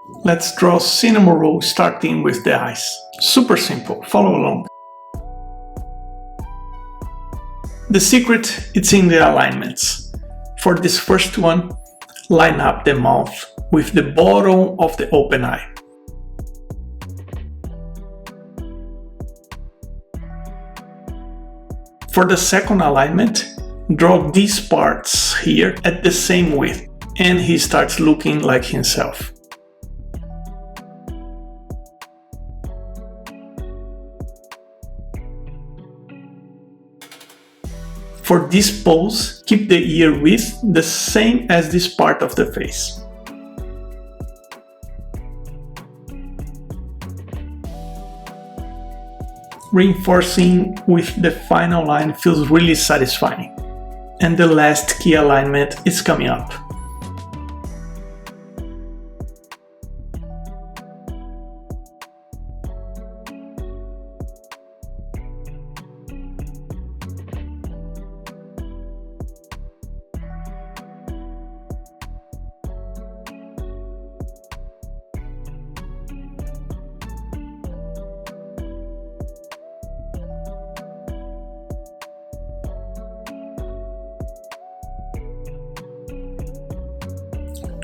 Let's draw Cinnamoroll starting with the eyes. Super simple, follow along. The secret is in the alignments. For this first one, line up the mouth with the bottom of the open eye. For the second alignment, draw these parts here at the same width, and he starts looking like himself. For this pose, keep the ear width the same as this part of the face. Reinforcing with the final line feels really satisfying. And the last key alignment is coming up.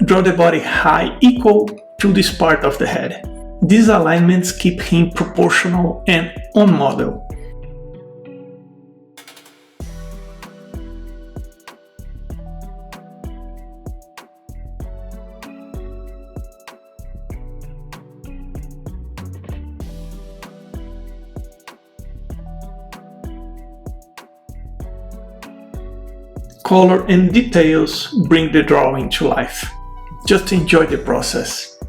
Draw the body high equal to this part of the head. These alignments keep him proportional and on model. Color and details bring the drawing to life. Just enjoy the process.